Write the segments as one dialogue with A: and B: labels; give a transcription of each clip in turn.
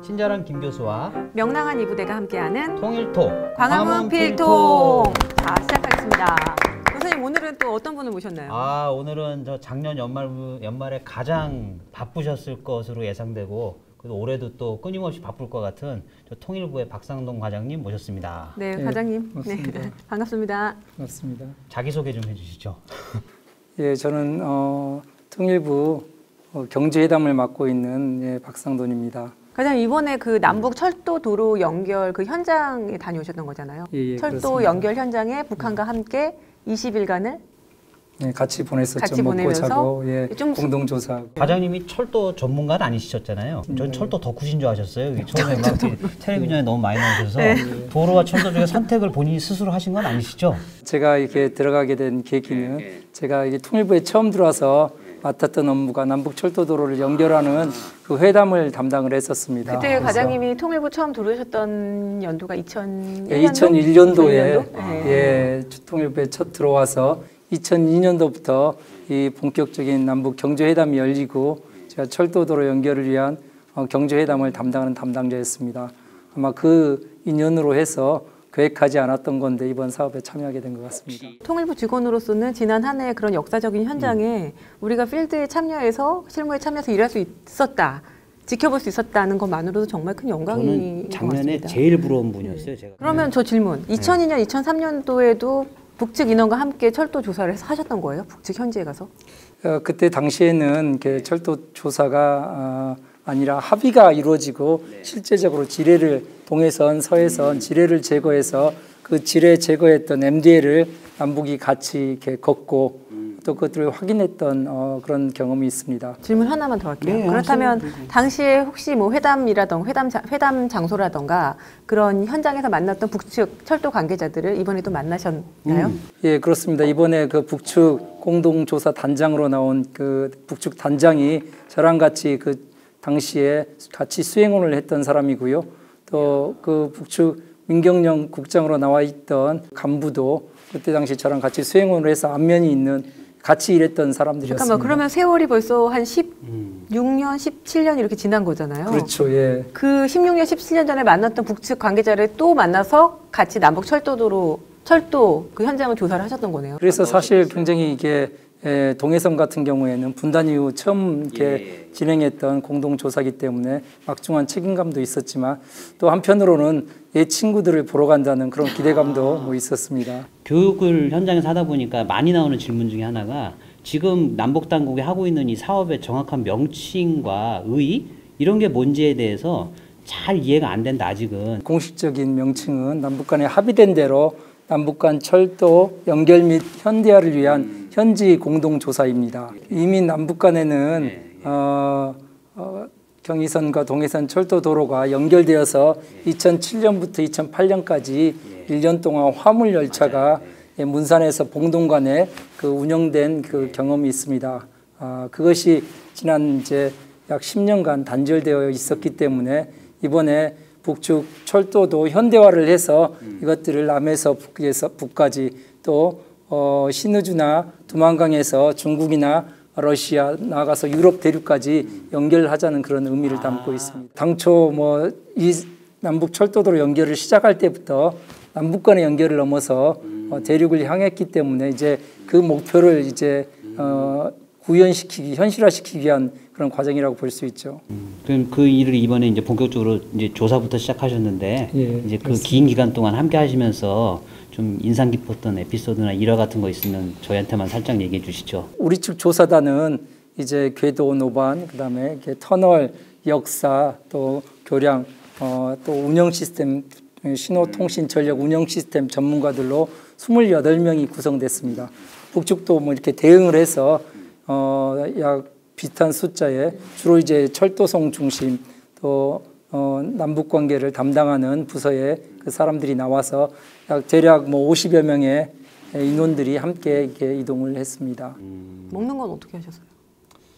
A: 친절한 김 교수와
B: 명랑한 이부대가 함께하는
A: 통일톡
B: 광화문 필통. 자, 시작하겠습니다. 교수님, 오늘은 또 어떤 분을 모셨나요?
A: 오늘은 저 작년 연말에 가장 바쁘셨을 것으로 예상되고 그래도 올해도 또 끊임없이 바쁠 것 같은 저 통일부의 박상동 과장님 모셨습니다.
B: 네, 과장님.
C: 반갑습니다.
B: 네, 반갑습니다.
C: 반갑습니다.
A: 자기소개 좀 해주시죠.
C: 예, 저는 통일부 경제회담을 맡고 있는 박상돈입니다.
B: 과장님, 이번에 그 남북 철도 도로 연결 그 현장에 다녀오셨던 거잖아요.
C: 예,
B: 철도
C: 그렇습니다.
B: 연결 현장에 북한과 함께 20일간을
C: 예, 같이 보냈었죠.
B: 같이
C: 먹고
B: 보내면서
C: 자고
B: 좀
C: 공동조사하고.
A: 과장님이 철도 전문가는 아니셨잖아요. 전 철도 덕후신 줄 아셨어요. 처음에 막 텔레비전에 너무 많이 나오셔서 도로와 철도 중에 선택을 본인이 스스로 하신 건 아니시죠?
C: 제가 이렇게 들어가게 된 계기는 제가 이게 통일부에 처음 들어와서 맡았던 업무가 남북철도도로를 연결하는 그 회담을 담당을 했었습니다.
B: 그때 과장님이 통일부 처음 들어오셨던 연도가 2001년도?
C: 예, 2001년도에
B: 네.
C: 통일부에 첫 들어와서 2002년도부터 이 본격적인 남북 경제회담이 열리고 제가 철도도로 연결을 위한 경제회담을 담당하는 담당자였습니다. 아마 그 인연으로 해서 계획하지 않았던 건데 이번 사업에 참여하게 된 것 같습니다.
B: 통일부 직원으로서는 지난 한 해 그런 역사적인 현장에 우리가 필드에 참여해서 실무에 참여해서 일할 수 있었다, 지켜볼 수 있었다는 것만으로도 정말 큰 영광인
A: 저는
B: 것
A: 작년에
B: 같습니다.
A: 제일 부러운 분이었어요. 제가.
B: 그러면 저 질문, 2002년, 2003년도에도 북측 인원과 함께 철도 조사를 해서 하셨던 거예요? 북측 현지에 가서?
C: 그때 당시에는 이렇게 철도 조사가 아니라 합의가 이루어지고 실제적으로 지뢰를 동해선, 서해선 지뢰를 제거해서 그 지뢰 제거했던 MDL을 남북이 같이 이렇게 걷고 또 그것들을 확인했던 그런 경험이 있습니다.
B: 질문 하나만 더 할게요.
A: 네,
B: 그렇다면 당시에 혹시 뭐 회담 장소라던가 그런 현장에서 만났던 북측 철도 관계자들을 이번에 또 만나셨나요?
C: 예, 그렇습니다. 이번에 그 북측 공동조사 단장으로 나온 그 북측 단장이 저랑 같이 그 당시에 같이 수행원을 했던 사람이고요. 또 그 북측 민경영 국장으로 나와 있던 간부도 그때 당시 저랑 같이 수행원을 해서 안면이 있는 같이 일했던 사람들이었습니다.
B: 잠깐만, 그러면 세월이 벌써 한 16년, 17년 이렇게 지난 거잖아요.
C: 그렇죠. 예.
B: 그 16년, 17년 전에 만났던 북측 관계자를 또 만나서 같이 남북 철도 그 현장을 조사를 하셨던 거네요.
C: 그래서 사실 굉장히 이게 동해선 같은 경우에는 분단 이후 처음 이렇게 진행했던 공동조사이기 때문에 막중한 책임감도 있었지만 또 한편으로는 친구들을 보러 간다는 그런 기대감도 뭐 있었습니다.
A: 교육을 현장에서 하다 보니까 많이 나오는 질문 중에 하나가 지금 남북당국이 하고 있는 이 사업의 정확한 명칭과 의의 이런 게 뭔지에 대해서 잘 이해가 안 된다 아직은.
C: 공식적인 명칭은 남북 간에 합의된 대로 남북 간 철도 연결 및 현대화를 위한 현지 공동조사입니다. 이미 남북 간에는 경의선과 동해선 철도도로가 연결되어서 2007년부터 2008년까지 1년 동안 화물 열차가 문산에서 봉동간에 그 운영된 그 경험이 있습니다. 그것이 지난 이제 약 10년간 단절되어 있었기 때문에 이번에 북측 철도도 현대화를 해서 이것들을 남에서 북까지 또 신의주나 두만강에서 중국이나 러시아 나아가서 유럽 대륙까지 연결하자는 그런 의미를 담고 있습니다. 당초 뭐 이 남북 철도도로 연결을 시작할 때부터 남북 간의 연결을 넘어서 대륙을 향했기 때문에 이제 그 목표를 이제 현실화시키기 위한 그런 과정이라고 볼 수 있죠.
A: 그럼 그 일을 이번에 이제 본격적으로 이제 조사부터 시작하셨는데 이제 그 긴 기간 동안 함께 하시면서 좀 인상 깊었던 에피소드나 일화 같은 거 있으면 저희한테만 살짝 얘기해 주시죠.
C: 우리 측 조사단은 이제 궤도 노반, 그다음에 터널 역사, 또 교량, 또 운영 시스템, 신호통신 전력 운영 시스템 전문가들로 28명이 구성됐습니다. 북측도 뭐 이렇게 대응을 해서 약 비슷한 숫자에 주로 이제 철도성 중심 또 남북 관계를 담당하는 부서에 그 사람들이 나와서 약 대략 뭐 50여 명의 인원들이 함께 이렇게 이동을 했습니다.
B: 먹는 건 어떻게 하셨어요?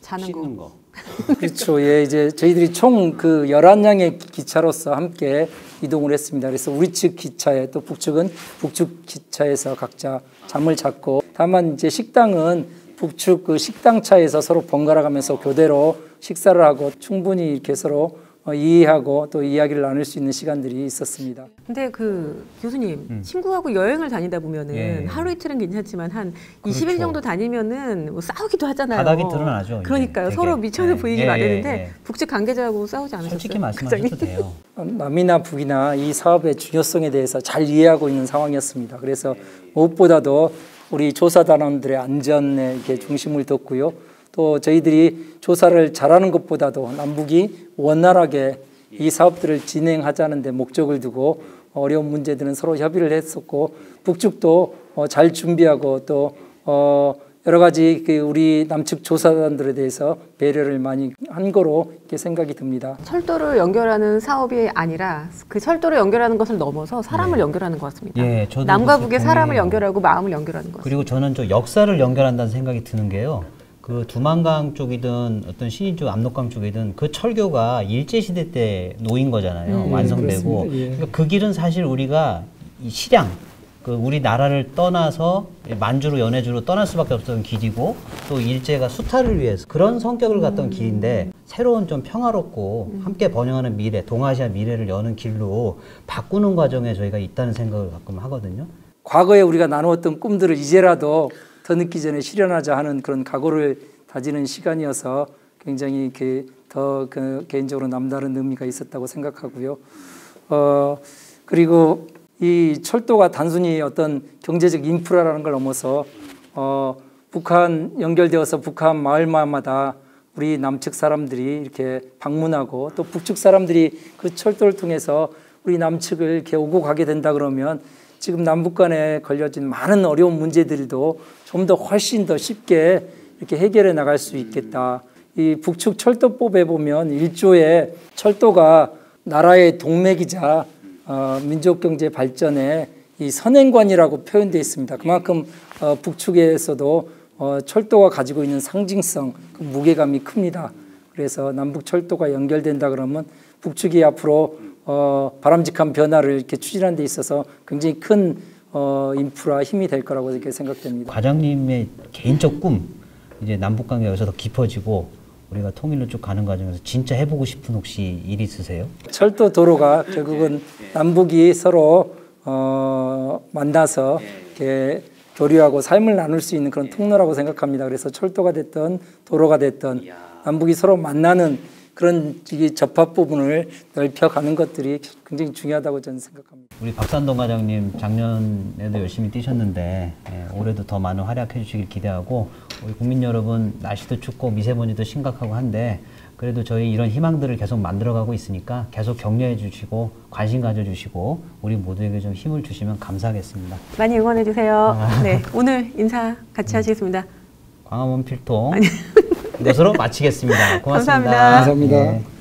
B: 자는 거?
A: 씻는 거.
C: 그렇죠. 예, 이제 저희들이 총 그 11량의 기차로서 함께 이동을 했습니다. 그래서 우리 측 기차에 또 북측은 북측 기차에서 각자 잠을 잤고 다만 이제 식당은 북측 그 식당차에서 서로 번갈아 가면서 교대로 식사를 하고 충분히 이렇게 서로 이해하고 또 이야기를 나눌 수 있는 시간들이 있었습니다.
B: 근데 그 교수님 친구하고 여행을 다니다 보면은
A: 예.
B: 하루 이틀은 괜찮지만 한
A: 그렇죠.
B: 20일 정도 다니면은 뭐 싸우기도 하잖아요.
A: 바닥이 드러나죠.
B: 그러니까요.
A: 이제
B: 서로
A: 되게.
B: 미천을
A: 예,
B: 보이게
A: 예,
B: 마련인데
A: 예.
B: 북측 관계자하고 싸우지 않으셨어요?
A: 솔직히 말씀하셔도 돼요.
C: 남이나 북이나 이 사업의 중요성에 대해서 잘 이해하고 있는 상황이었습니다. 그래서 무엇보다도 우리 조사단원들의 안전에 이렇게 중심을 뒀고요. 또 저희들이 조사를 잘하는 것보다도 남북이 원활하게 이 사업들을 진행하자는 데 목적을 두고 어려운 문제들은 서로 협의를 했었고 북측도 잘 준비하고 또 여러 가지 우리 남측 조사단들에 대해서 배려를 많이 한 거로 이렇게 생각이 듭니다.
B: 철도를 연결하는 사업이 아니라 그 철도를 연결하는 것을 넘어서 사람을 연결하는 것 같습니다.
A: 예, 저도
B: 남과
A: 그렇게
B: 북의 사람을
A: 동의해요.
B: 연결하고 마음을 연결하는 것 같습니다.
A: 그리고 저는 저 역사를 연결한다는 생각이 드는 게요. 그 두만강 쪽이든 어떤 신의 쪽 압록강 쪽이든 그 철교가 일제시대 때 놓인 거잖아요. 완성되고.
C: 그렇습니다. 예.
A: 그러니까 그 길은 사실 우리가 이 실양, 그 우리 나라를 떠나서 만주로 연해주로 떠날 수밖에 없었던 길이고 또 일제가 수탈을 위해서 그런 성격을 갖던 길인데 새로운 좀 평화롭고 함께 번영하는 미래, 동아시아 미래를 여는 길로 바꾸는 과정에 저희가 있다는 생각을 가끔 하거든요.
C: 과거에 우리가 나누었던 꿈들을 이제라도 더 늦기 전에 실현하자 하는 그런 각오를 다지는 시간이어서 굉장히 더 개인적으로 남다른 의미가 있었다고 생각하고요. 그리고 이 철도가 단순히 어떤 경제적 인프라라는 걸 넘어서 북한 연결되어서 북한 마을마다 우리 남측 사람들이 이렇게 방문하고 또 북측 사람들이 그 철도를 통해서 우리 남측을 이렇게 오고 가게 된다 그러면 지금 남북 간에 걸려진 많은 어려운 문제들도 좀 더 훨씬 더 쉽게 이렇게 해결해 나갈 수 있겠다. 이 북측 철도법에 보면 1조에 철도가 나라의 동맥이자 민족 경제 발전의 이 선행관이라고 표현되어 있습니다. 그만큼 북측에서도 철도가 가지고 있는 상징성, 그 무게감이 큽니다. 그래서 남북 철도가 연결된다 그러면 북측이 앞으로 바람직한 변화를 이렇게 추진하는 데 있어서 굉장히 큰 인프라 힘이 될 거라고 이렇게 생각됩니다.
A: 과장님의 개인적 꿈, 이제 남북 관계가 여기서 더 깊어지고 우리가 통일로 쭉 가는 과정에서 진짜 해보고 싶은 혹시 일 있으세요?
C: 철도 도로가 결국은 남북이 서로 만나서 이렇게 교류하고 삶을 나눌 수 있는 그런 통로라고 생각합니다. 그래서 철도가 됐든 도로가 됐든 남북이 서로 만나는 그런 접합 부분을 넓혀가는 것들이 굉장히 중요하다고 저는 생각합니다.
A: 우리 박산동 과장님 작년에도 열심히 뛰셨는데 올해도 더 많은 활약해 주시길 기대하고 우리 국민 여러분 날씨도 춥고 미세먼지도 심각하고 한데 그래도 저희 이런 희망들을 계속 만들어가고 있으니까 계속 격려해 주시고 관심 가져주시고 우리 모두에게 좀 힘을 주시면 감사하겠습니다.
B: 많이 응원해 주세요. 네, 오늘 인사 같이 하시겠습니다.
A: 광화문 필통 이것으로 마치겠습니다. 고맙습니다.
B: 감사합니다.
C: 감사합니다.
A: 네.